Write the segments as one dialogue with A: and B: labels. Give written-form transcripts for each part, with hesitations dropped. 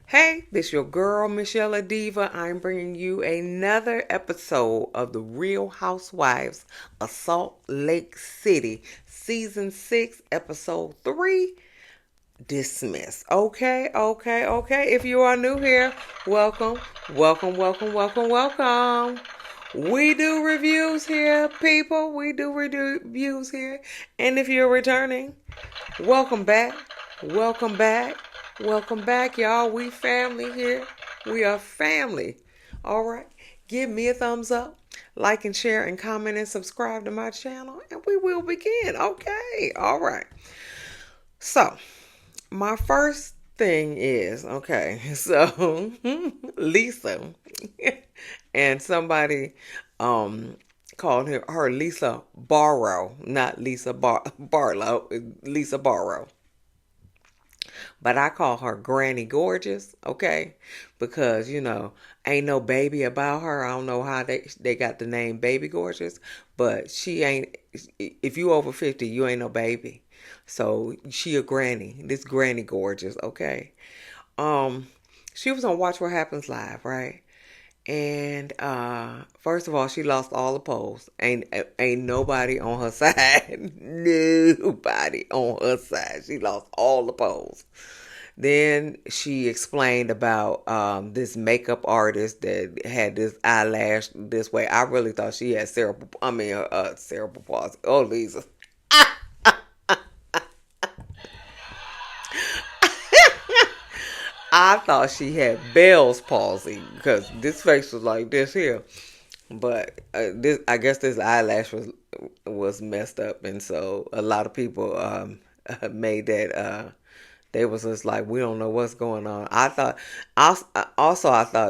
A: Hey, this your girl, msyelladiva. I'm bringing you another episode of The Real Housewives of Salt Lake City, Season 6, Episode 3, Dismiss. Okay. If you are new here, welcome, welcome. We do reviews here, people. We do reviews here. And if you're returning, welcome back. Welcome back. Welcome back, y'all. We family here. We are family. All right. Give me a thumbs up, like and share and comment and subscribe to my channel, and we will begin. Okay. All right. So, my first thing is okay. So, Lisa and somebody called her Lisa Barrow, not Lisa Barlow, Lisa Barrow. But I call her Granny Gorgeous, okay? Because, ain't no baby about her. I don't know how they got the name Baby Gorgeous, but she ain't, if you over 50, you ain't no baby. So she a granny. This Granny Gorgeous, okay? Um, she was on Watch What Happens Live, right? And first of all, she lost all the polls. Ain't nobody on her side. Nobody on her side. She lost all the polls. Then she explained about this makeup artist that had this eyelash this way. I really thought she had cerebral palsy. Oh, Lisa. I thought she had Bell's palsy because this face was like this here. But I guess this eyelash was messed up, and so a lot of people made that. They was just like, we don't know what's going on. I thought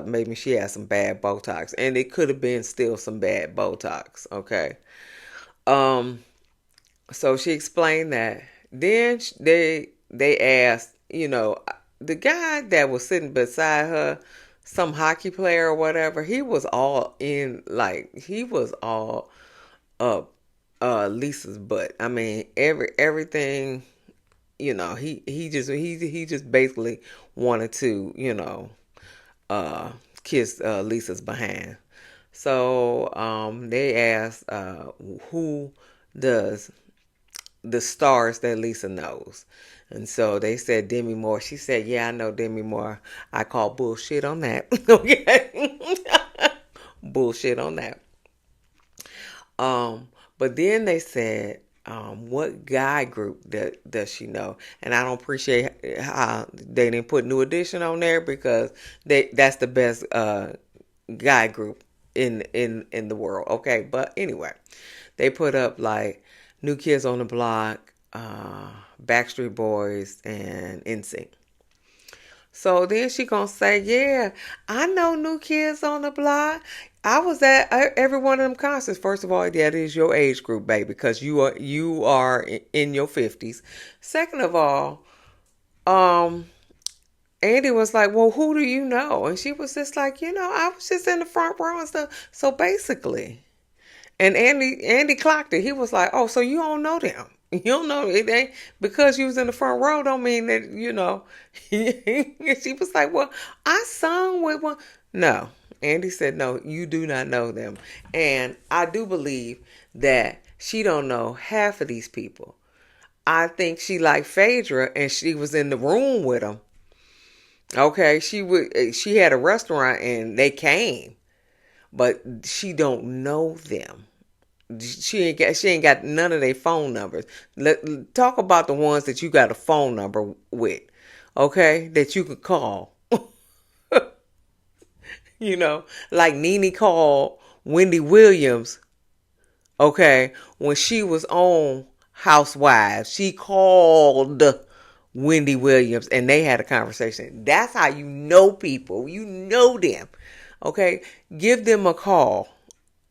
A: maybe she had some bad Botox, and it could have been still some bad Botox. Okay, um, so she explained that. Then they asked, the guy that was sitting beside her, some hockey player or whatever. He was all in, like he was all up Lisa's butt. I mean, everything. He just basically wanted to, kiss Lisa's behind. So they asked who does the stars that Lisa knows. And so they said Demi Moore. She said, yeah, I know Demi Moore. I call bullshit on that. Okay. Bullshit on that. But then they said, what guy group does she know? And I don't appreciate how they didn't put New Edition on there because that's the best guy group in the world. Okay, but anyway, they put up like New Kids on the Block, Backstreet Boys, and NSYNC. So then she gonna say, yeah, I know New Kids on the Block. I was at every one of them concerts. First of all, that is your age group, baby, because you are in your 50s. Second of all, um, Andy was like, well, who do you know? And she was just like, I was just in the front row and stuff. So basically, and Andy clocked it. He was like, "Oh, so you don't know them? You don't know it ain't because you was in the front row. Don't mean that you know." She was like, "Well, I sung with one." No, Andy said, "No, you do not know them." And I do believe that she don't know half of these people. I think she liked Phaedra, and she was in the room with them. Okay, she had a restaurant, and they came, but she don't know them. She ain't got none of their phone numbers. Talk about the ones that you got a phone number with, okay? That you could call. Like Nene called Wendy Williams, okay, when she was on Housewives. She called Wendy Williams and they had a conversation. That's how you know people. You know them. Okay? Give them a call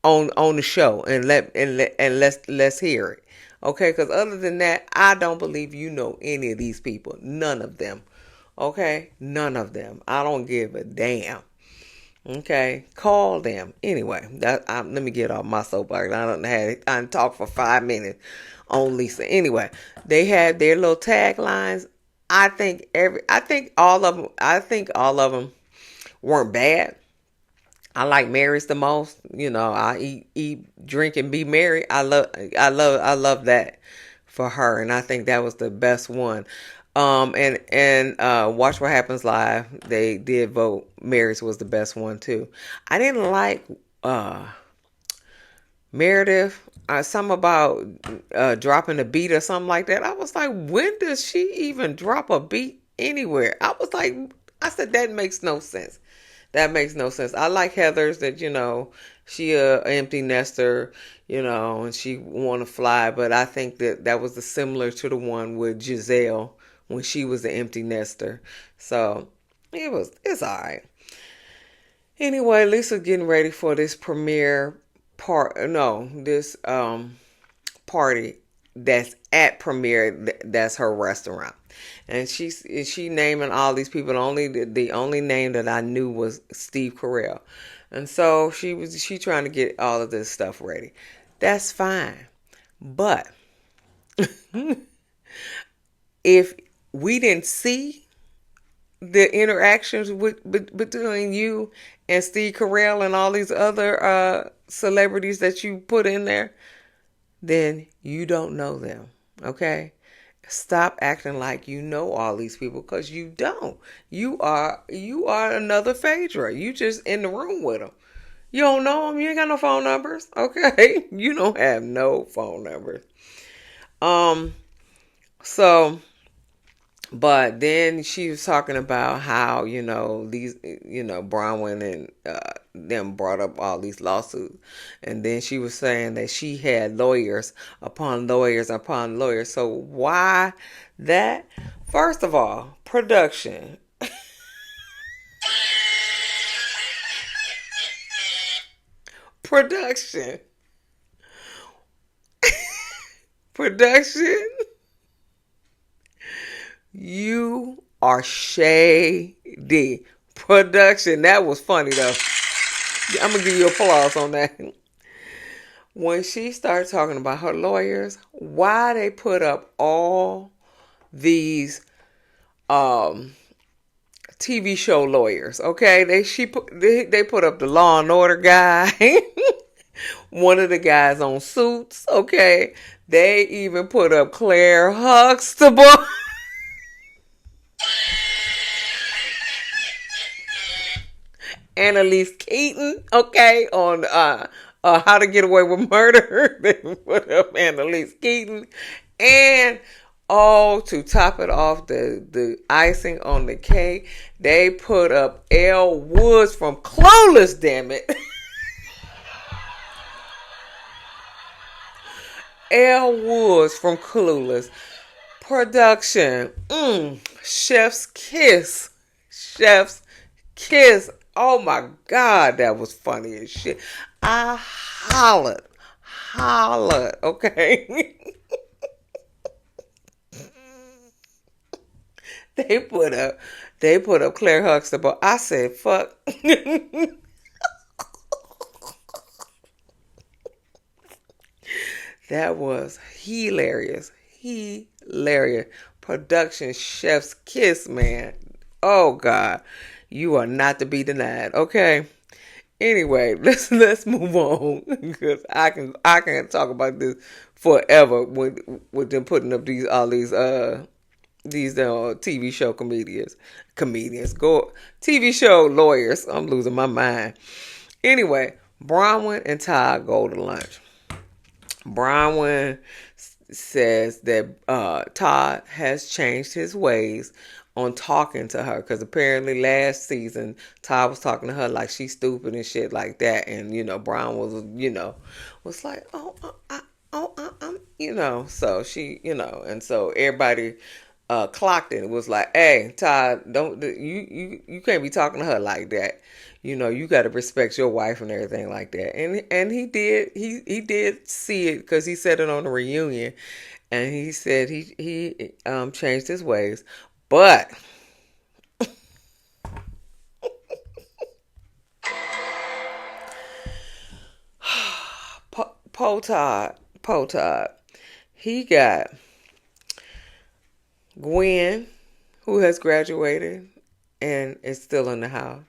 A: on the show and let's hear it. Okay? Cuz other than that, I don't believe you know any of these people. None of them. Okay? None of them. I don't give a damn. Okay, call them anyway. Let me get off my soapbox. I done talked for 5 minutes on Lisa. Anyway, they had their little taglines. I think all of them weren't bad. I like Mary's the most. I eat, drink, and be merry. I love that for her, and I think that was the best one. And Watch What Happens Live. They did vote Mary's was the best one too. I didn't like uh Meredith. Something about dropping a beat or something like that. I was like, when does she even drop a beat anywhere? I said that makes no sense. That makes no sense. I like Heather's that she a empty nester, and she want to fly. But I think that was the similar to the one with Giselle when she was the empty nester. So it's all right. Anyway, Lisa's getting ready for this premiere part. No, this party that's at premiere. That's her restaurant, and she naming all these people. The only name that I knew was Steve Carell, and so she trying to get all of this stuff ready. That's fine, but if we didn't see the interactions between you and Steve Carell and all these other celebrities that you put in there, then you don't know them. Okay? Stop acting like you know all these people because you don't. You are another Phaedra. You just in the room with them. You don't know them. You ain't got no phone numbers. Okay? You don't have no phone numbers. Um. So but then she was talking about how, these, Bronwyn and them brought up all these lawsuits. And then she was saying that she had lawyers upon lawyers upon lawyers. So why that? First of all, production. Production. Production. You are shady. Production. That was funny though. I'm gonna give you applause on that. When she started talking about her lawyers, why they put up all these um TV show lawyers? Okay, they put up the Law and Order guy, one of the guys on Suits. Okay, they even put up Claire Huxtable. Annalise Keaton, okay, on How to Get Away with Murder. They put up Annalise Keaton. And to top it off, the icing on the cake, they put up Elle Woods from Clueless, damn it. Elle Woods from Clueless. Production. Chef's kiss. Chef's kiss. Oh my God, that was funny as shit. I hollered, okay? they put up, they put up Claire Huxtable. I said, fuck. That was hilarious. Hilarious. Production chef's kiss, man. Oh God. You are not to be denied. Okay. Anyway, let's move on because I can talk about this forever with them putting up these TV show comedians go TV show lawyers. I'm losing my mind. Anyway, Bronwyn and Todd go to lunch. Bronwyn says that Todd has changed his ways on talking to her because apparently last season Todd was talking to her like she's stupid and shit like that, and Brown was like, so she, and so everybody clocked it. It was like, hey, Todd, don't you can't be talking to her like that. You got to respect your wife and everything like that. And he did see it because he said it on the reunion, and he said he changed his ways, but Po Todd, he got Gwen. who has graduated and is still in the house.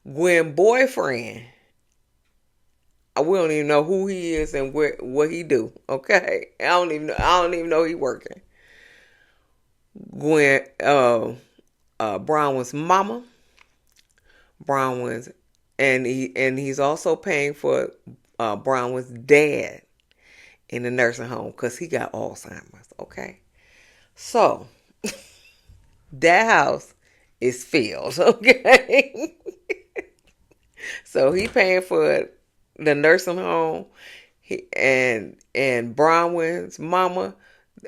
A: Gwen boyfriend, we don't even know who he is and what he do. Okay, I don't even know he working. Gwen, Bronwyn's mama, Bronwyn's, and he's also paying for Bronwyn's dad in the nursing home because he got Alzheimer's. Okay, so that house is filled. Okay, so he paying for the nursing home. And Bronwyn's mama,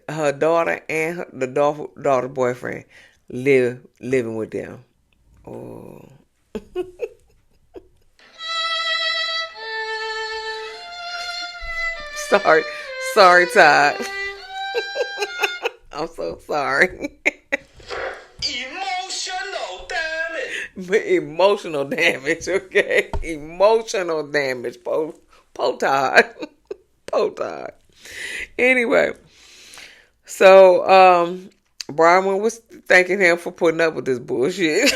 A: her daughter, and the daughter boyfriend living with them. Oh, sorry, sorry, Todd. I'm so sorry.
B: Emotional damage.
A: Emotional damage, okay? Emotional damage. Potard. Potard. Anyway, so Bronwyn was thanking him for putting up with this bullshit.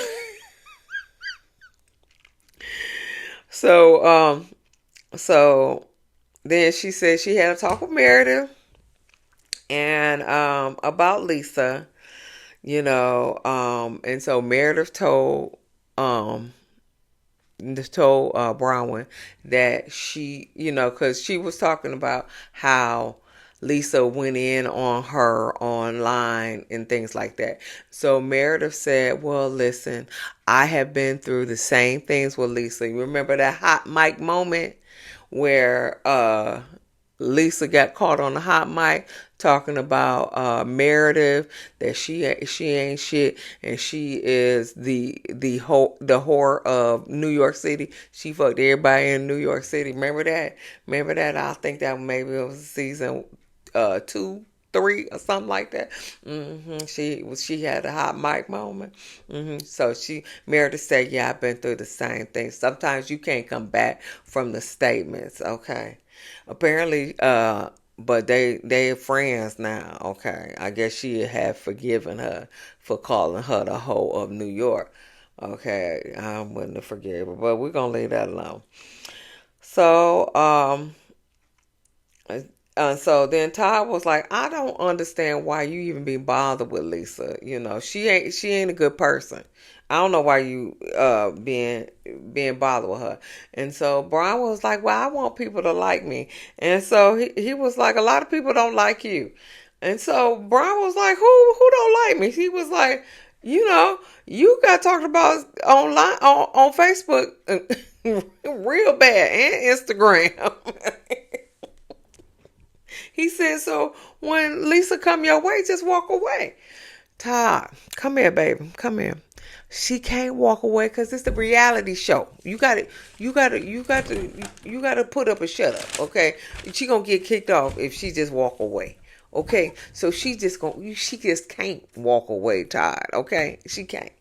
A: So so then she said she had a talk with Meredith and about Lisa, and so Meredith um told Bronwyn that she, because she was talking about how Lisa went in on her online and things like that. So Meredith said, well, listen, I have been through the same things with Lisa. You remember that hot mic moment where Lisa got caught on the hot mic talking about Meredith, that she ain't shit and she is the whore of New York City. She fucked everybody in New York City. Remember that? Remember that? I think that maybe it was season 2, 3 or something like that. She had a hot mic moment. So Meredith said, yeah, I've been through the same thing. Sometimes you can't come back from the statements. Okay. Apparently, but they're friends now. Okay, I guess she had forgiven her for calling her the hoe of New York. Okay, I wouldn't have forgiven her, but we're gonna leave that alone. So so then Todd was like, I don't understand why you even be bothered with Lisa. She ain't a good person. I don't know why you being bothered with her. And so Brian was like, well, I want people to like me. And so he was like, a lot of people don't like you. And so Brian was like, who don't like me? He was like, you got talked about online on Facebook real bad and Instagram. He said, so when Lisa come your way, just walk away. Todd, come here, baby. Come here. She can't walk away because it's the reality show. You gotta put up a shut up, okay? She gonna get kicked off if she just walk away. Okay? So she just can't walk away, Todd, okay? She can't.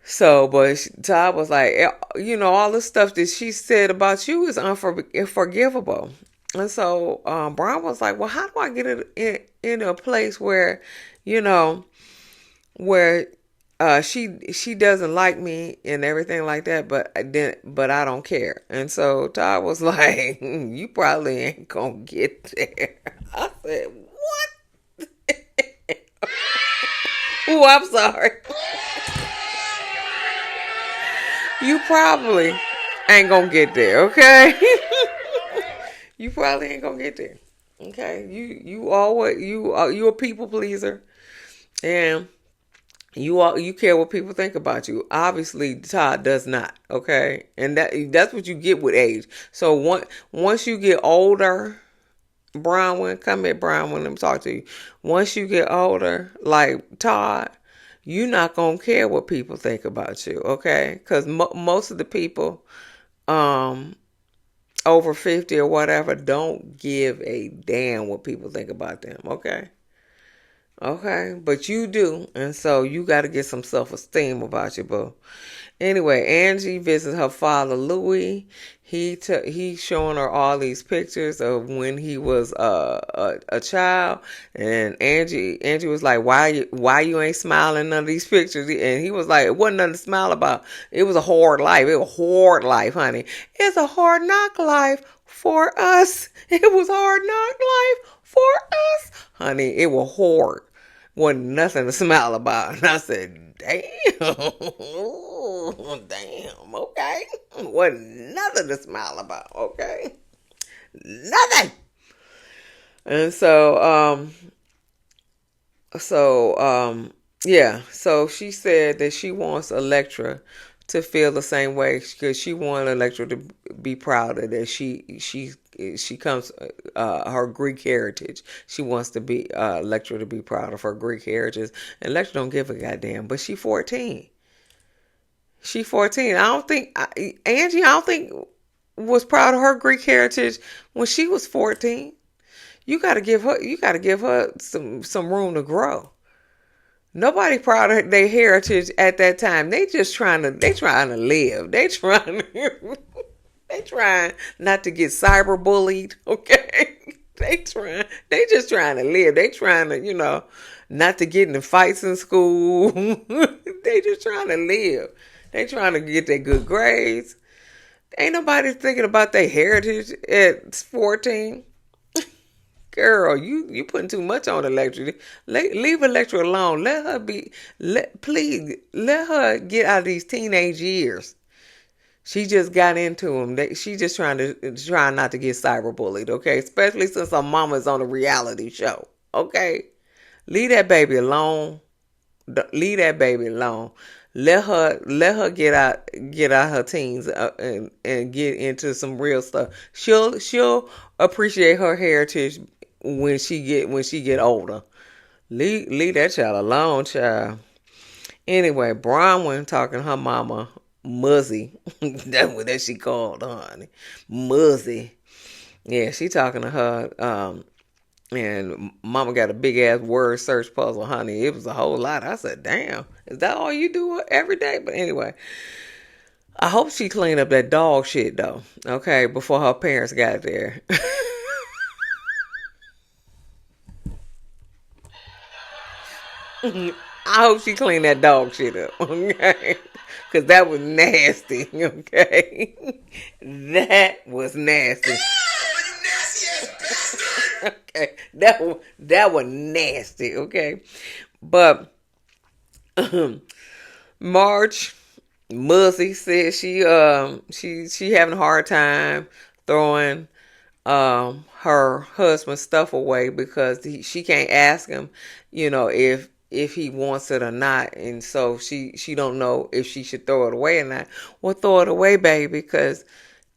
A: So, but Todd was like, all the stuff that she said about you is unforgivable. And so Brian was like, well, how do I get it in a place where, where she doesn't like me and everything like that, but I don't care. And so Todd was like, you probably ain't gonna get there. I said, what? Oh, I'm sorry. You probably ain't gonna get there, okay? You probably ain't gonna get there. Okay? You a people pleaser. And you care what people think about you. Obviously Todd does not, okay? And that's what you get with age. So once you get older, Bronwyn, come here, Bronwyn, let me talk to you. Once you get older, like Todd, you're not gonna care what people think about you, okay? Because most of the people over 50 or whatever don't give a damn what people think about them, okay? Okay, but you do, and so you got to get some self-esteem about you, boo. Anyway, Angie visits her father Louis. He's showing her all these pictures of when he was a child, and Angie was like, why you ain't smiling none of these pictures? And he was like, it wasn't nothing to smile about. It was a hard life. It was a hard life, honey. It's a hard knock life for us. It was hard knock life for us, honey. It was hard. Wasn't nothing to smile about. And I said, damn, damn, okay. Wasn't nothing to smile about, okay? Nothing. And so, yeah. So she said that she wants Electra to feel the same way because she wanted Electra to be proud of that she comes her Greek heritage. She wants to be Electra to be proud of her Greek heritage. And Electra don't give a goddamn, but she 14. She 14. I don't think Angie. I don't think was proud of her Greek heritage when she was 14. You got to give her. You got to give her some room to grow. Nobody proud of their heritage at that time. They trying to live. They trying not to get cyberbullied. Okay, they just trying to live. They trying to not to get into fights in school. They just trying to live. They trying to get their good grades. Ain't nobody thinking about their heritage at 14. Girl, you putting too much on Electra. Leave Electra alone. Let her be. Please let her get out of these teenage years. She just got into them. She just trying not to get cyberbullied. Okay, especially since her mama's on a reality show. Okay, leave that baby alone. Leave that baby alone. Let her get out her teens and get into some real stuff. She'll appreciate her heritage when she get older. Leave that child alone, child. Anyway, Bronwyn talking to her mama Muzzy. That's what that she called her, honey. Muzzy. Yeah, she talking to her. And mama got a big ass word search puzzle, honey. It was a whole lot. I said, damn, is that all you do every day? But anyway, I hope she cleaned up that dog shit though. Okay, before her parents got there. I hope she cleaned that dog shit up. Okay. Cause that was nasty. Okay. That was nasty. Okay. That was nasty. Okay. But March Muzzy said she having a hard time throwing her husband's stuff away because she can't ask him, if he wants it or not, and so she don't know if she should throw it away or not. Well, throw it away, baby, because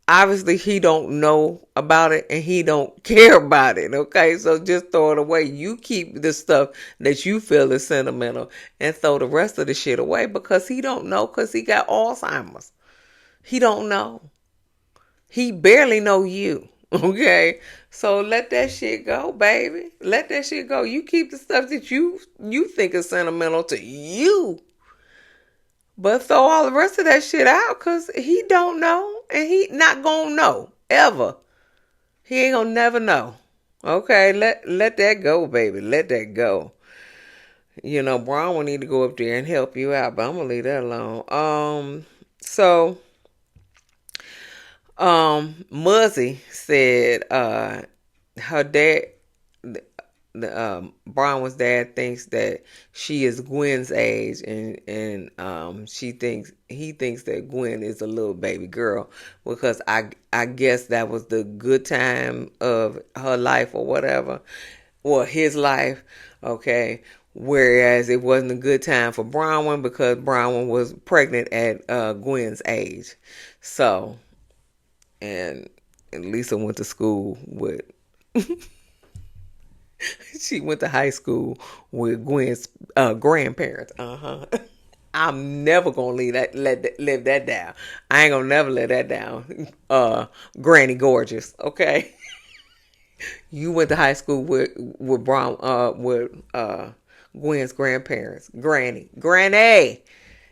A: obviously he don't know about it and he don't care about it. Okay, so just throw it away. You keep the stuff that you feel is sentimental and throw the rest of the shit away because he don't know because he got Alzheimer's. He don't know. He barely know you. Okay, so let that shit go, baby. Let that shit go. You keep the stuff that you think is sentimental to you, but throw all the rest of that shit out because he don't know and he not gonna know ever. He ain't gonna never know. Okay, let that go, baby. Let that go. Brown will need to go up there and help you out, but I'm gonna leave that alone. So Muzzy said her dad, Bronwyn's dad thinks that she is Gwen's age, and he thinks that Gwen is a little baby girl because I guess that was the good time of her life or whatever, or his life. Okay. Whereas it wasn't a good time for Bronwyn because Bronwyn was pregnant at Gwen's age. So, and Lisa went to school with she went to high school with Gwen's grandparents. I'm never gonna live that down. I ain't gonna never let that down. Granny Gorgeous, okay? You went to high school with Gwen's grandparents. Granny.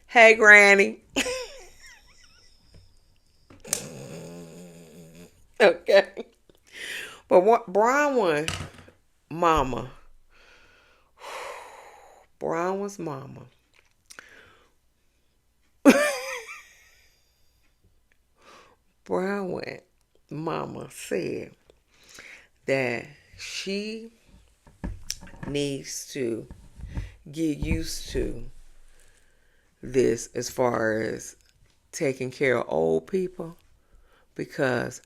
A: Hey Granny. Okay. But what Brian one, mama. Brian was mama. Brian went, mama said that she needs to get used to this as far as taking care of old people because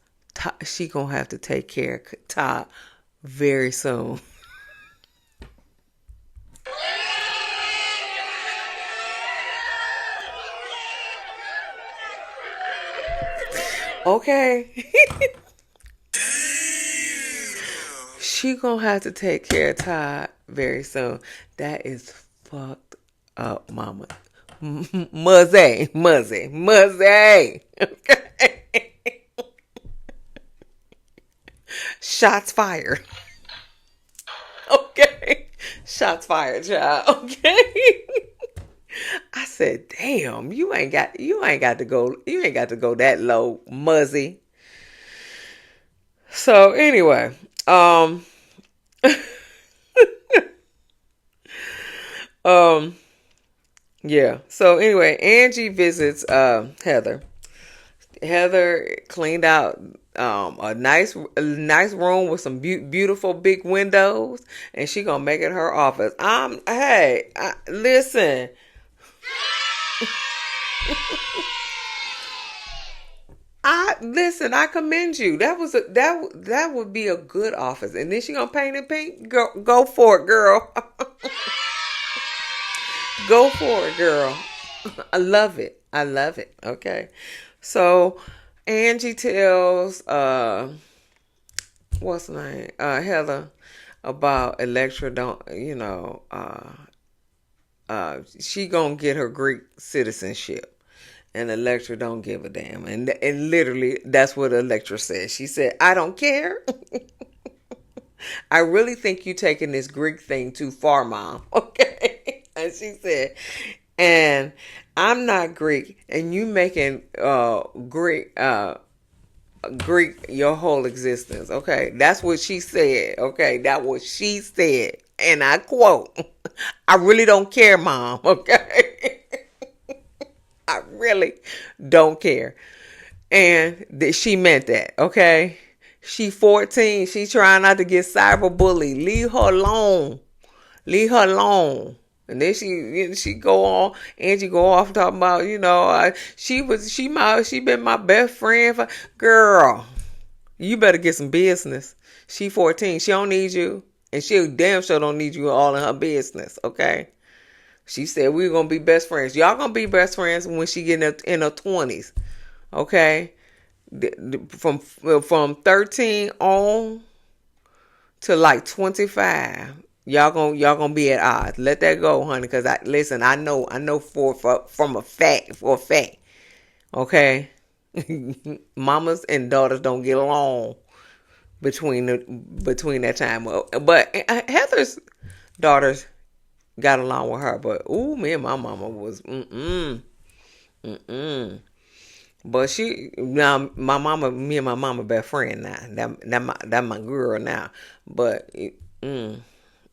A: she gonna have to take care of Todd very soon. Okay. She gonna have to take care of Todd very soon. That is fucked up, mama. Muzzy, muzzy, muzzy. Okay. Shots fired. Okay. Shots fired, child. Okay. I said, damn, you ain't got to go that low, muzzy. So anyway, um yeah. So anyway, Angie visits Heather. Heather cleaned out a nice room with some beautiful big windows, and she gonna make it her office. Hey, listen. I listen. I commend you. That would be a good office. And then she gonna paint it pink. Go for it, girl. Go for it, girl. I love it. I love it. Okay. So Angie tells what's the name? Heather about Electra don't she gonna get her Greek citizenship. And Electra don't give a damn. And literally that's what Electra said. She said, I don't care. I really think you taking this Greek thing too far, Mom. Okay. And she said, and I'm not Greek, and you making Greek your whole existence. Okay. That's what she said. Okay. That what she said. And I quote, I really don't care, Mom. Okay. I really don't care. And she meant that, okay? She 14. She trying not to get cyberbullied. Leave her alone. Leave her alone. And then she go on. Angie go off talking about she been my best friend for girl. You better get some business. She 14. She don't need you, and she damn sure don't need you all in her business. Okay. She said we're gonna be best friends. Y'all gonna be best friends when she get in her 20s. Okay. From 13 on to like 25, y'all gonna be at odds. Let that go, honey. Cause I know from a fact for a fact. Okay, mamas and daughters don't get along between that time. But Heather's daughters got along with her. But ooh, me and my mama was mm. But now me and my mama best friend now. That my girl now. But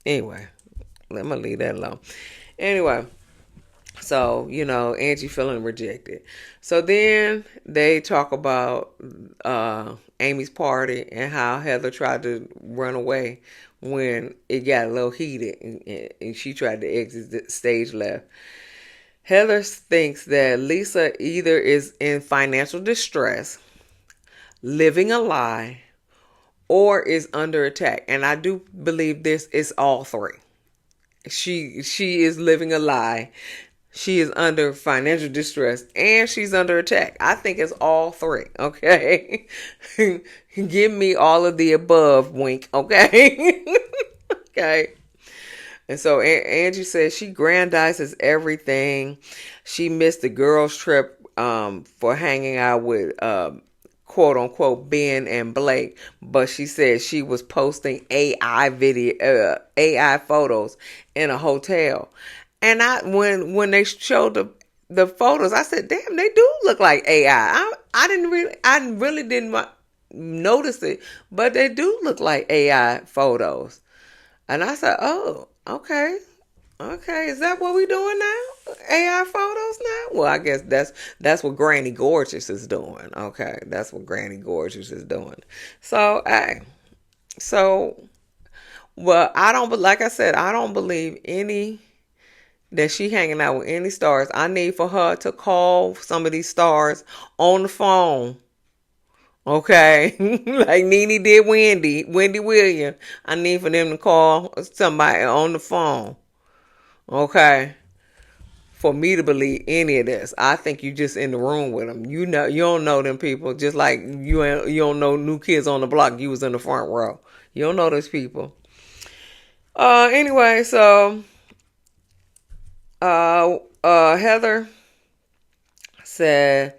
A: anyway, let me leave that alone. Anyway, so Angie feeling rejected. So then they talk about Amy's party and how Heather tried to run away when it got a little heated and she tried to exit the stage left. Heather thinks that Lisa either is in financial distress, living a lie, or is under attack. And I do believe this is all three. She is living a lie. She is under financial distress, and she's under attack. I think it's all three. Okay. Give me all of the above, wink. Okay. Okay. And so Angie says she grandizes everything. She missed the girls' trip for hanging out with quote unquote Ben and Blake, but she said she was posting AI photos in a hotel. And when they showed the photos, I said, "Damn, they do look like AI." I really didn't notice it, but they do look like AI photos. And I said, oh, okay. Okay, is that what we doing now? AI photos now? Well, I guess that's what Granny Gorgeous is doing. Okay, that's what Granny Gorgeous is doing. So, hey, so well, I don't. Like I said, I don't believe any that she hanging out with any stars. I need for her to call some of these stars on the phone. Okay, like Nene did Wendy Williams. I need for them to call somebody on the phone. Okay, for me to believe any of this. I think you just in the room with them. You know, you don't know them people. Just like you don't know New Kids on the Block. You was in the front row. You don't know those people. Anyway, so Heather said,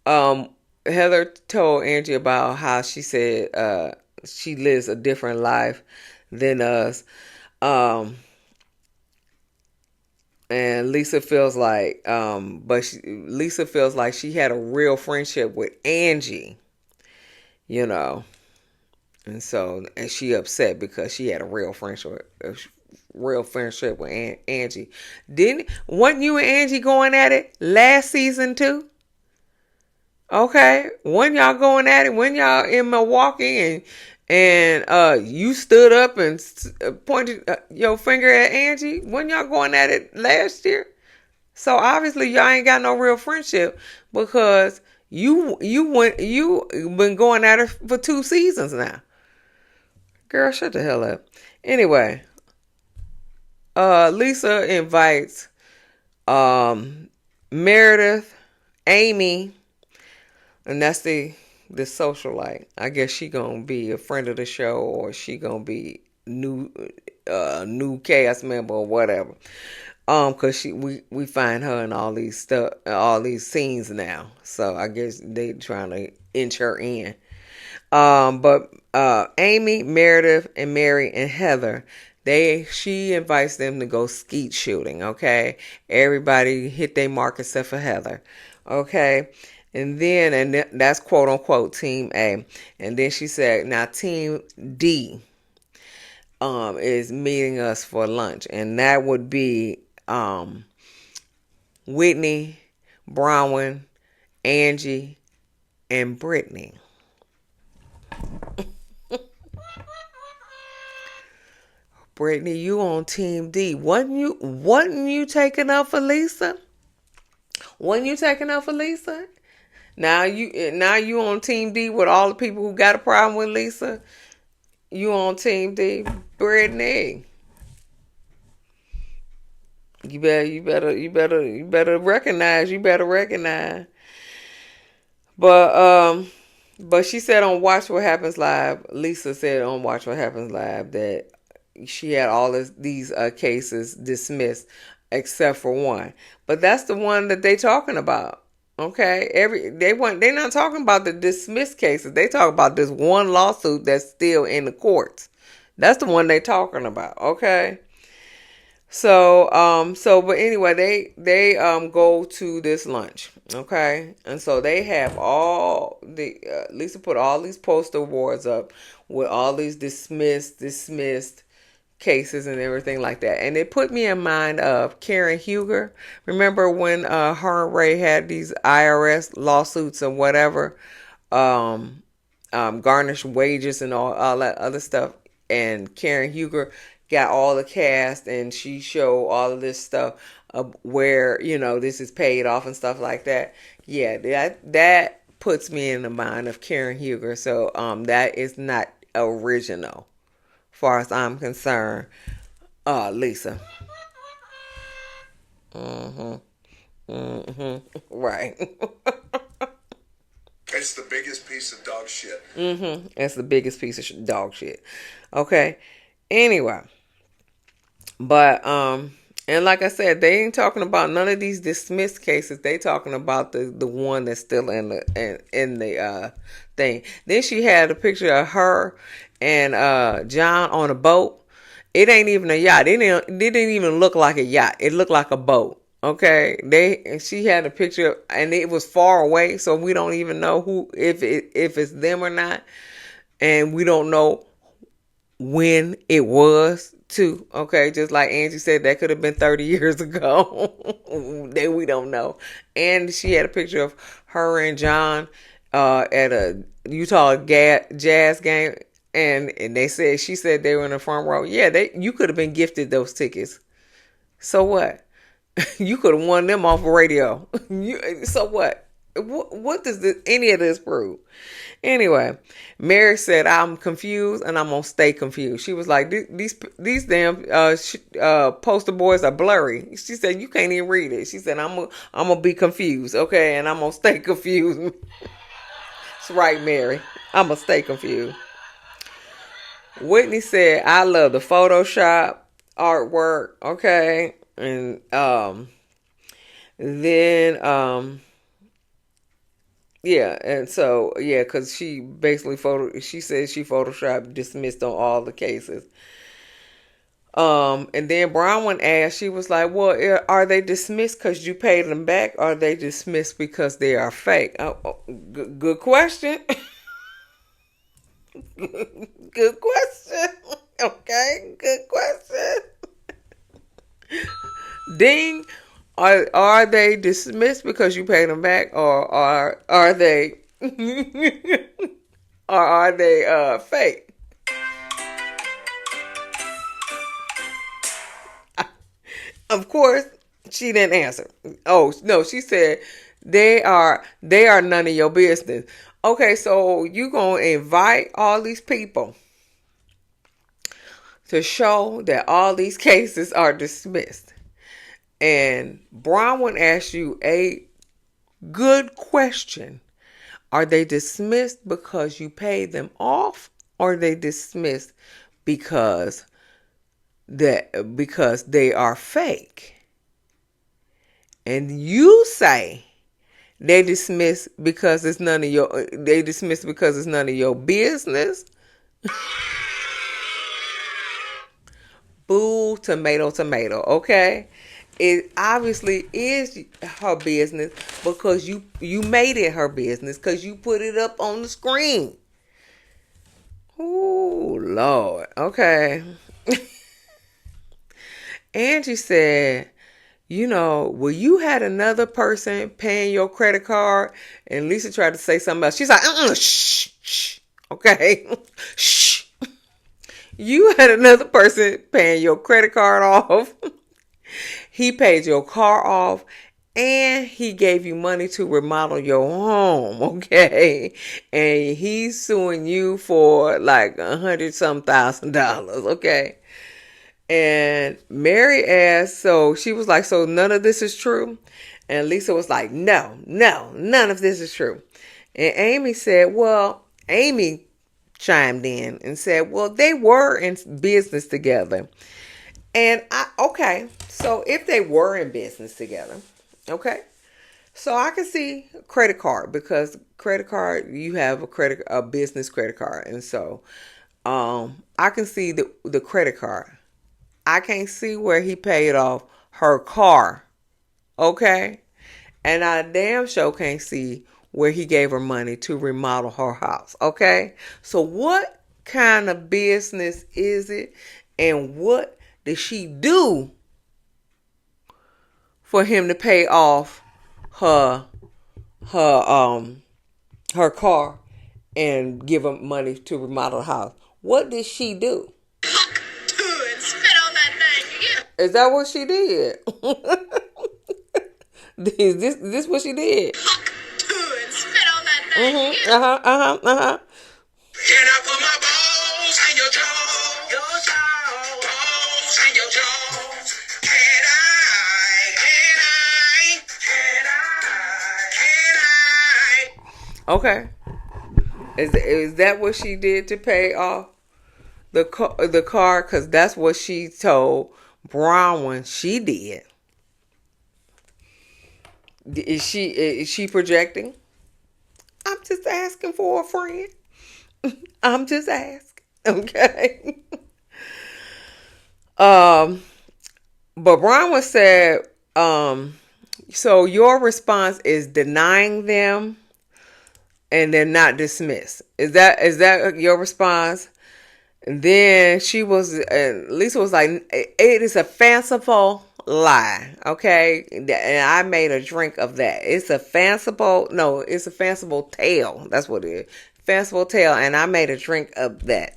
A: Heather told Angie about how she said she lives a different life than us. And Lisa feels like, Lisa feels like she had a real friendship with Angie, you know, and she upset because she had a real friendship with Angie. Wasn't you and Angie going at it last season too? Okay, when y'all going at it, when y'all in Milwaukee and you stood up and pointed your finger at Angie, when y'all going at it last year? So obviously y'all ain't got no real friendship because you been going at her for 2 seasons now. Girl, shut the hell up. Anyway, Lisa invites Meredith, Amy, and that's the socialite. I guess she gonna be a friend of the show, or she gonna be new cast member or whatever. Cause we find her in all these scenes now. So I guess they trying to inch her in. But Amy, Meredith, and Mary and Heather, she invites them to go skeet shooting. Okay, everybody hit their mark except for Heather. Okay. And that's quote unquote Team A. And then she said, now Team D is meeting us for lunch. And that would be Whitney, Bronwyn, Angie, and Brittany. Brittany, you on Team D. Wasn't you taking up for Lisa? Wasn't you taking up for Lisa? Now you on Team D with all the people who got a problem with Lisa. You on Team D, Brittany. You better recognize. You better recognize. But she said on Watch What Happens Live. Lisa said on Watch What Happens Live that she had all these cases dismissed except for one. But that's the one that they talking about. Okay, they're not talking about the dismissed cases. They talk about this one lawsuit that's still in the courts. That's the one they talking about. Okay. So but anyway, they go to this lunch. Okay, and so they have Lisa put all these poster awards up with all these dismissed cases and everything like that. And it put me in mind of Karen Huger. Remember when her and Ray had these IRS lawsuits or whatever, garnished wages and all that other stuff. And Karen Huger got all the cast and she showed all of this stuff where, this is paid off and stuff like that. Yeah, that puts me in the mind of Karen Huger. So that is not original. Far as I'm concerned, Lisa. Right.
B: It's the biggest piece of dog shit.
A: It's the biggest piece of dog shit. Okay. Anyway, but and like I said, they ain't talking about none of these dismissed cases. They talking about the one that's still in the thing. Then she had a picture of her and John on a boat. It ain't even a yacht. It didn't even look like a yacht. It looked like a boat. Okay, she had a picture, and it was far away, so we don't even know who if it's them or not, and we don't know when it was too. Okay, just like Angie said, that could have been 30 years ago. Then we don't know. And she had a picture of her and John at a Utah Jazz game, and she said they were in the front row. Yeah, you could have been gifted those tickets. So what? You could have won them off of radio. So what? What does any of this prove? Anyway, Mary said, "I'm confused, and I'm gonna stay confused." She was like, "These damn poster boys are blurry." She said, "You can't even read it." She said, "I'm gonna be confused, okay, and I'm gonna stay confused." That's right, Mary. I'm gonna stay confused. Whitney said, "I love the Photoshop artwork, okay, and then yeah, and so yeah, because she basically she said she photoshopped dismissed on all the cases. And then Bronwyn asked, she was like, "Well, are they dismissed because you paid them back? Or are they dismissed because they are fake?" Good question. Good question. Okay, good question. Ding. Are they dismissed because you paid them back, or are they or are they fake? Of course, she didn't answer. Oh no, she said they are none of your business. Okay, so you gonna invite all these people to show that all these cases are dismissed. And Bronwyn asked you a good question. Are they dismissed because you paid them off, or are they dismissed because they are fake? And you say they dismiss because it's none of your business. Boo, tomato, tomato. Okay, it obviously is her business because you made it her business because you put it up on the screen. Oh Lord. Okay. Angie said, well, you had another person paying your credit card, and Lisa tried to say something else. She's like, shh, shh, okay, shh. You had another person paying your credit card off. He paid your car off, and he gave you money to remodel your home, okay? And he's suing you for like $100,000, okay? And Mary asked, so she was like, so none of this is true? And Lisa was like, no, none of this is true. And Amy chimed in and said, well, they were in business together. And okay, so if they were in business together, okay, so I can see credit card, because credit card, you have a business credit card. And so I can see the credit card. I can't see where he paid off her car. Okay? And I damn sure can't see where he gave her money to remodel her house. Okay? So what kind of business is it? And what did she do for him to pay off her car and give her money to remodel the house? What did she do? Is that what she did? Is this what she did? Uh-huh. Can I put my balls in your jaws? Balls in your jaws. Can I? Okay. Is that what she did to pay off the car? Because that's what she told Bronwyn she did. Is she projecting? I'm just asking for a friend. I'm just asking. Okay. But Bronwyn said Um, so your response is denying them and then not dismiss. Is that your response? And then Lisa was like, it is a fanciful lie, okay? And I made a drink of that. It's a fanciful tale. That's what it is. Fanciful tale, and I made a drink of that.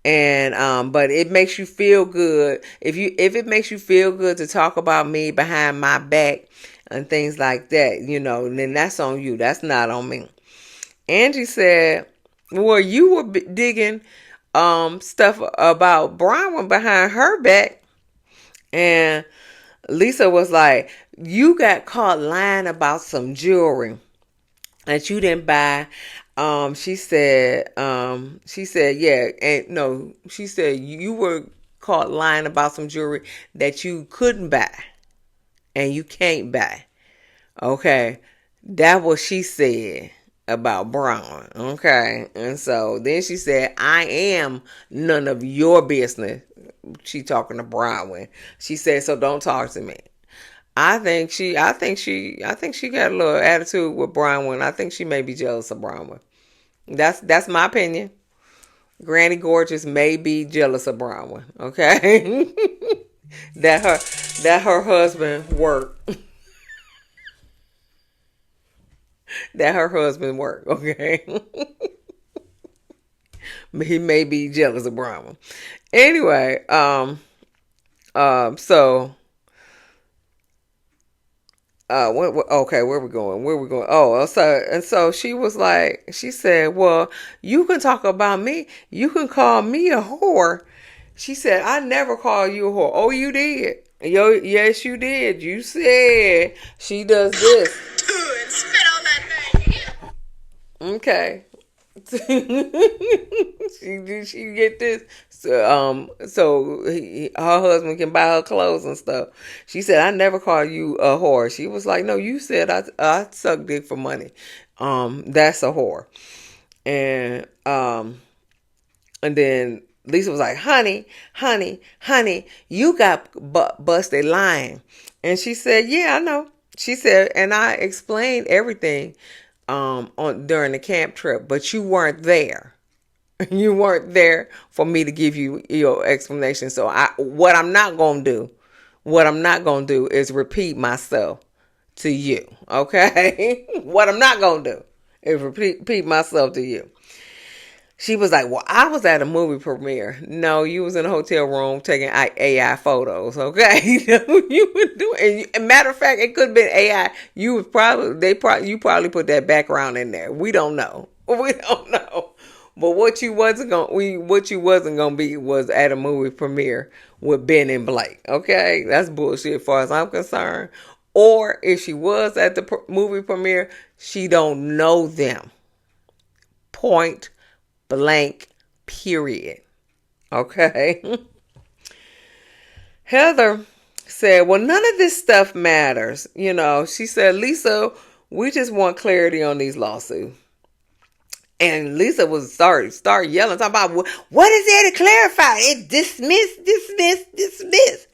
A: And but it makes you feel good. If it makes you feel good to talk about me behind my back and things like that, then that's on you. That's not on me. Angie said, well, you were digging stuff about Bronwyn behind her back. And Lisa was like, you got caught lying about some jewelry that you didn't buy. She said, yeah, and no, she said you were caught lying about some jewelry that you couldn't buy and you can't buy. Okay. That what she said about Brown. Okay. And so then she said, I am none of your business. She talking to Brown. She said, so don't talk to me. I think she got a little attitude with Bronwyn. I think she may be jealous of Bronwyn. That's my opinion. Granny Gorgeous may be jealous of Bronwyn. Okay, that her husband worked. That her husband worked. Okay, he may be jealous of Bronwyn. Anyway, so okay, where we going? Where we going? Oh, so she was like, she said, well, you can talk about me. You can call me a whore. She said, I never called you a whore. Oh, you did. Yo, yes, you did. You said she does this.
B: And spit on that thing.
A: Okay. she get this her husband can buy her clothes and stuff. She said, I never called you a whore. She was like, no, you said I suck dick for money. That's a whore. And then Lisa was like, honey, you got busted lying. And she said, yeah, I know. She said, and I explained everything on during the camp trip, but you weren't there. You weren't there for me to give you your explanation. So what I'm not gonna do is repeat myself to you. Okay? What I'm not gonna do is repeat myself to you. She was like, well, I was at a movie premiere. No, you was in a hotel room taking AI photos, okay? You were doing, and matter of fact, it could have been AI. You probably put that background in there. We don't know. We don't know. But what you wasn't gonna be was at a movie premiere with Ben and Blake, okay? That's bullshit as far as I'm concerned. Or if she was at the movie premiere, she don't know them. Point blank, period. Okay. Heather said, well, none of this stuff matters. She said, Lisa, we just want clarity on these lawsuits. And Lisa was start yelling, talking about, what is there to clarify? It dismiss.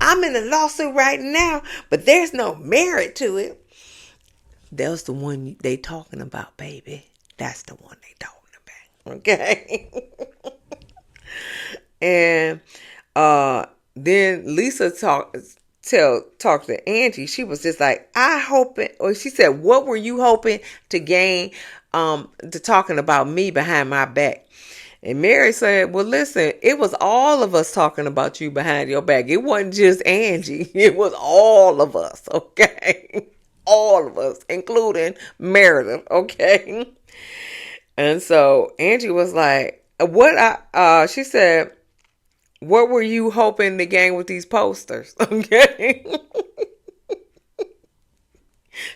A: I'm in a lawsuit right now, but there's no merit to it. That's the one they talking about, baby. That's the one they talking about. Okay. And then Lisa talked to Angie. She was just like, she said, what were you hoping to gain to talking about me behind my back? And Mary said, well, listen, it was all of us talking about you behind your back. It wasn't just Angie. It was all of us, okay? All of us, including Meredith, okay? And so Angie was like, she said, what were you hoping to gain with these posters? Okay.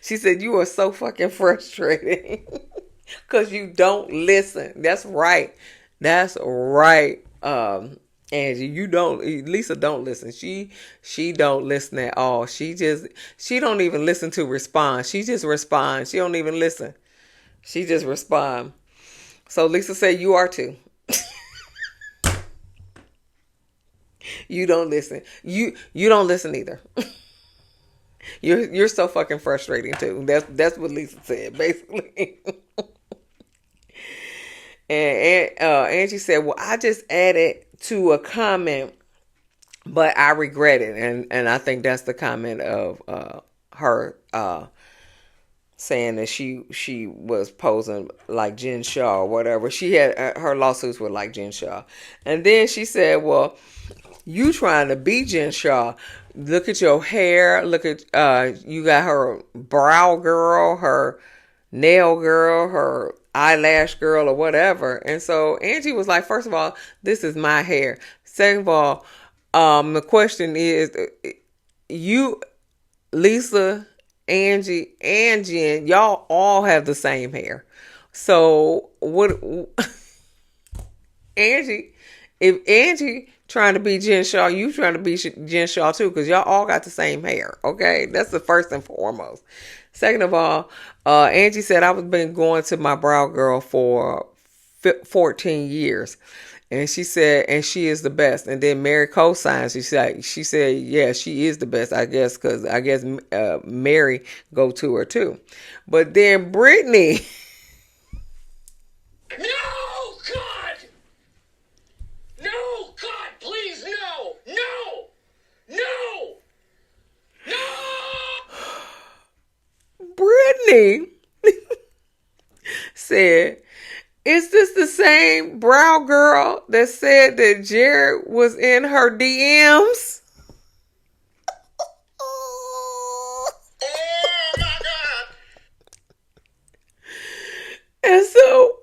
A: She said, you are so fucking frustrating. Because you don't listen. That's right. That's right. Angie, Lisa don't listen. She don't listen at all. She don't even listen to respond. She just responds. She don't even listen. She just respond. So Lisa said, you are too. You don't listen. You don't listen either. You're so fucking frustrating too. That's what Lisa said basically. And Angie said, "Well, I just added to a comment, but I regret it." And I think that's the comment of her saying that she was posing like Jen Shaw or whatever. She had her lawsuits were like Jen Shaw, and then she said, "Well, you trying to be Jen Shaw? Look at your hair. Look at you got her brow girl, her nail girl, her eyelash girl, or whatever." And so Angie was like, "First of all, this is my hair. Second of all, the question is, you, Lisa, Angie, and Jen, y'all all have the same hair. So what, Angie? If Angie trying to be Jen Shaw, you trying to be Jen Shaw too, because y'all all got the same hair. Okay, that's the first and foremost. Second of all, Angie said I was been going to my brow girl for 14 years. And she said, and she is the best. And then Mary co-signed. She said, yeah, she is the best, I guess, because I guess Mary go to her too. But then Brittany.
B: No, God! No, God, please, no! No! No! No!
A: Brittany said, is this the same brow girl that said that Jared was in her DMs?
B: Oh, my God!
A: And so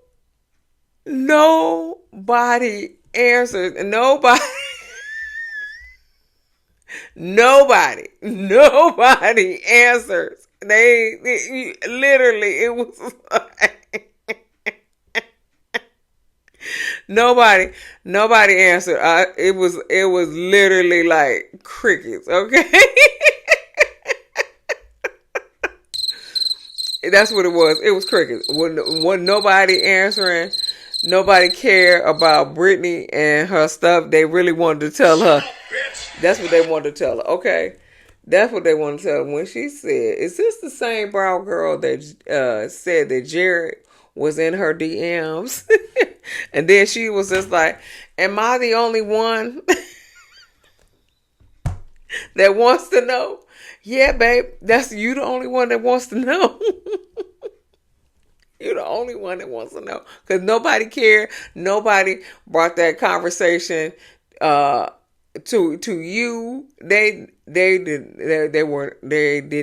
A: nobody answered. Nobody answers. They literally, it was like, nobody answered. It was literally like crickets. Okay. That's what it was. It was crickets. When nobody answering, nobody cared about Brittany and her stuff. They really wanted to tell her. That's what they wanted to tell her. Okay. That's what they wanted to tell her. When she said, is this the same brow girl that said that Jared was in her DMs? And then she was just like, am I the only one that wants to know? Yeah, babe, that's you the only one that wants to know. You're the only one that wants to know. Because nobody cared. Nobody brought that conversation to you. They did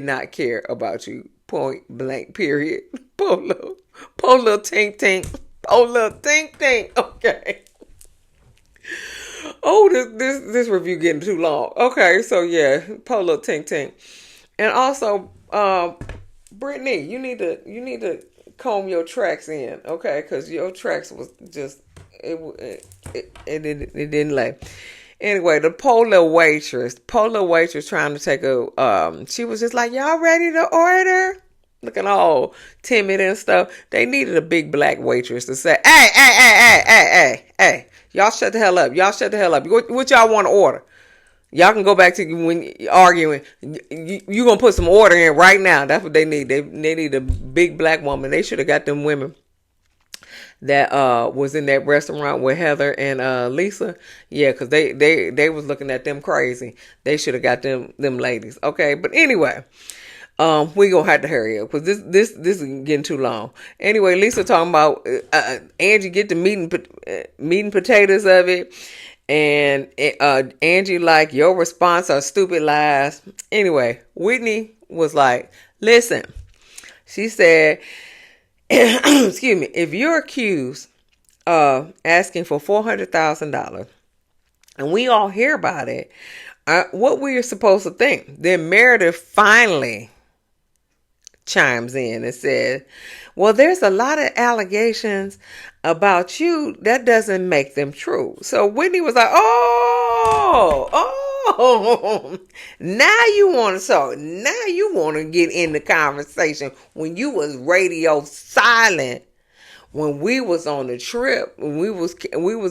A: not care about you. Point blank, period. Polo tink tink. Polo tink tink. Okay. Oh, this review getting too long. Okay, so yeah, Polo tink tink. And also, Brittany, you need to comb your tracks in, okay? Because your tracks was just it didn't lay. Anyway, the Polo waitress trying to take a she was just like, y'all ready to order? Looking all timid and stuff. They needed a big black waitress to say, hey, y'all shut the hell up. Y'all shut the hell up. What y'all want to order? Y'all can go back to when arguing. You gonna put some order in right now. That's what they need. They need a big black woman. They should have got them women that was in that restaurant with Heather and Lisa. Yeah, because they was looking at them crazy. They should have got them ladies. Okay, but anyway. We gonna have to hurry up because this is getting too long. Anyway, Lisa talking about Angie get the meat and potatoes of it, and Angie like your response are stupid lies. Anyway, Whitney was like, listen, she said, excuse me, if you're accused of asking for $400,000 and we all hear about it, what we're supposed to think? Then Meredith finally chimes in and says, well, there's a lot of allegations about you that doesn't make them true. So Whitney was like, now you want to get in the conversation when you was radio silent when we was on the trip, when we was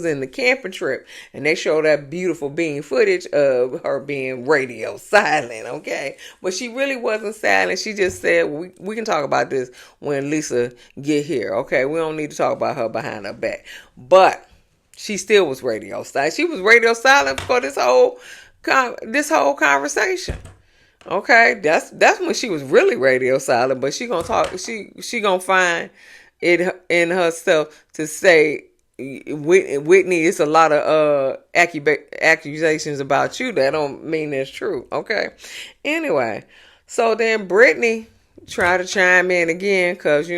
A: in the camping trip, and they showed that beautiful being footage of her being radio silent, okay? But she really wasn't silent. She just said, we can talk about this when Lisa get here, okay? We don't need to talk about her behind her back. But she still was radio silent. She was radio silent for this whole conversation. Okay, that's when she was really radio silent. But she gonna talk. She gonna find it in herself to say, Whitney, it's a lot of accusations about you that don't mean it's true. Okay. Anyway, so then Brittany tried to chime in again because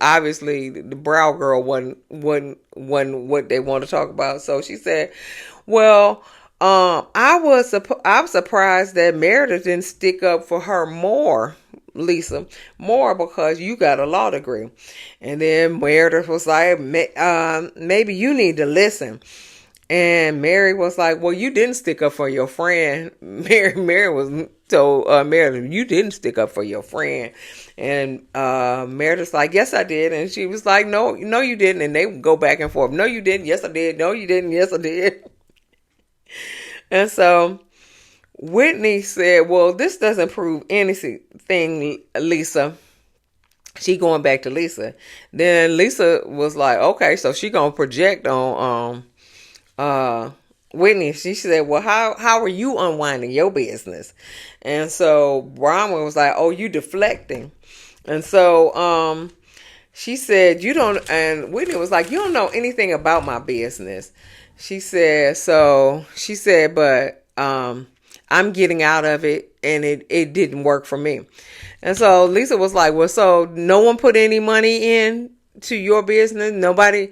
A: obviously the brow girl wasn't what they want to talk about. So she said, "Well, I'm surprised that Meredith didn't stick up for her more, Lisa, more because you got a law degree." And then Meredith was like, maybe you need to listen. And Mary was like, well, you didn't stick up for your friend. Mary was told Meredith, you didn't stick up for your friend. And Meredith's like, yes, I did. And she was like, no, you didn't. And they would go back and forth. No, you didn't. Yes, I did. No, you didn't. Yes, I did. And so Whitney said, well, this doesn't prove anything, Lisa. She going back to Lisa. Then Lisa was like, okay, so she gonna project on Whitney. She said, well, how are you unwinding your business? And so Bronwyn was like, oh, you deflecting. And so she said, you don't, and Whitney was like, you don't know anything about my business. She said, but I'm getting out of it, and it didn't work for me. And so Lisa was like, well, so no one put any money in to your business? Nobody,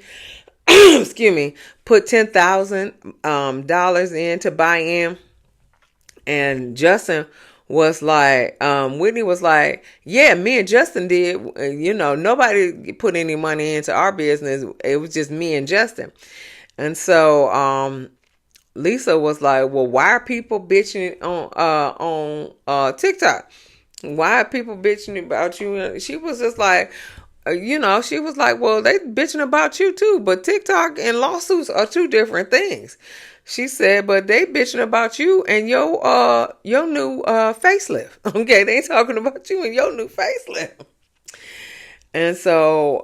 A: excuse me, put $10,000 in to buy in? And Justin was like, Whitney was like, yeah, me and Justin did. Nobody put any money into our business. It was just me and Justin. And so Lisa was like, well, why are people bitching on TikTok? Why are people bitching about you? She was just like, she was like, well, they bitching about you too, but TikTok and lawsuits are two different things. She said, but they bitching about you and your new facelift. Okay, they ain't talking about you and your new facelift. And so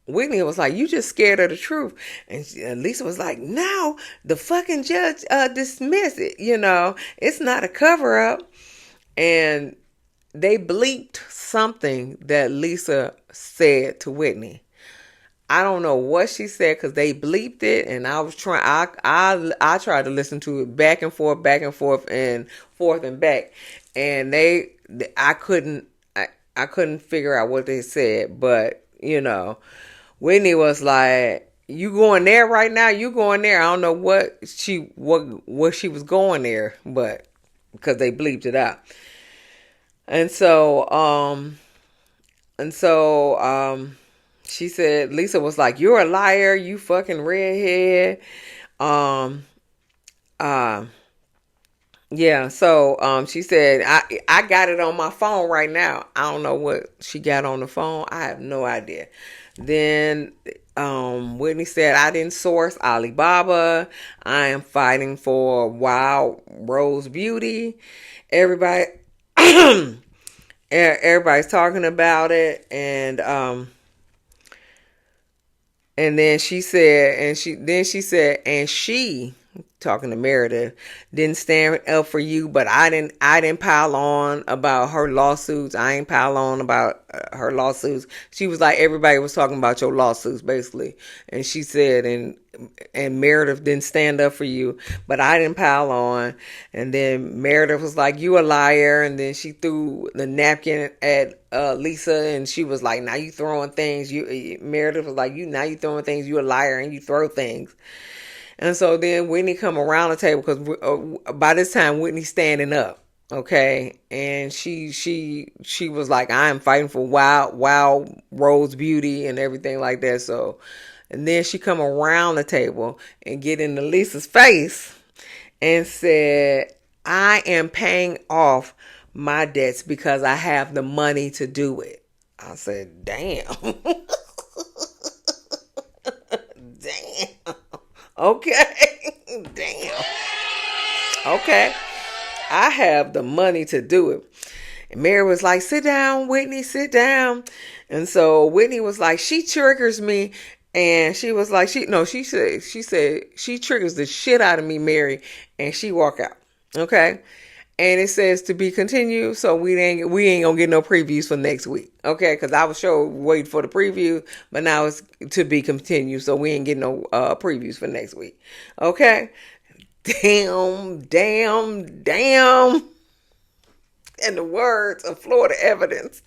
A: Whitney was like, you just scared of the truth. And Lisa was like, now the fucking judge dismissed it. It's not a cover up. And they bleeped something that Lisa said to Whitney. I don't know what she said because they bleeped it, and I was trying. I tried to listen to it back and forth, and forth and back, and I couldn't figure out what they said. But Whitney was like, "You going there right now? You going there?" I don't know what she was going there, but because they bleeped it out. And so she said, Lisa was like, you're a liar, you fucking redhead. Yeah, so she said, I got it on my phone right now. I don't know what she got on the phone. I have no idea. Then Whitney said, I didn't source Alibaba. I am fighting for Wild Rose Beauty. Everybody's talking about it, and then she said, and she talking to Meredith, didn't stand up for you, but I didn't pile on about her lawsuits. I ain't pile on about her lawsuits. She was like, everybody was talking about your lawsuits, basically. And she said, and Meredith didn't stand up for you, but I didn't pile on. And then Meredith was like, you a liar. And then she threw the napkin at Lisa, and she was like, now you throwing things. Meredith was like, now you throwing things. You a liar and you throw things. And so then Whitney come around the table because by this time Whitney's standing up, okay, and she was like, I am fighting for Wild Rose Beauty and everything like that. So, and then she come around the table and get into Lisa's face and said, I am paying off my debts because I have the money to do it. I said, damn. Damn. Okay. Damn. Okay. I have the money to do it. And Mary was like, sit down, Whitney, sit down. And so Whitney was like, she triggers me. And she was like, she said, she triggers the shit out of me, Mary. And she walk out. Okay. And it says to be continued, so we ain't gonna get no previews for next week, okay? Because I was sure waiting for the preview, but now it's to be continued, so we ain't getting no previews for next week, okay? Damn, damn, damn. In the words of Florida Evans.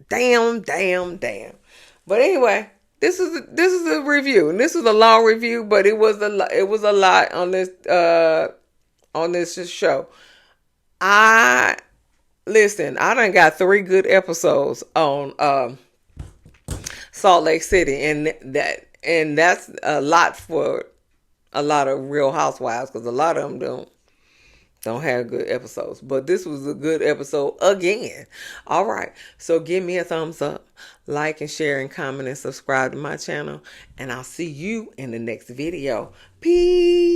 A: Damn, damn, damn. But anyway, this is a review, and this is a long review, but it was a lot on this show. I listen. I done got 3 good episodes on Salt Lake City, and that's a lot for a lot of Real Housewives, because a lot of them don't have good episodes. But this was a good episode again. All right. So give me a thumbs up, like and share and comment and subscribe to my channel. And I'll see you in the next video. Peace.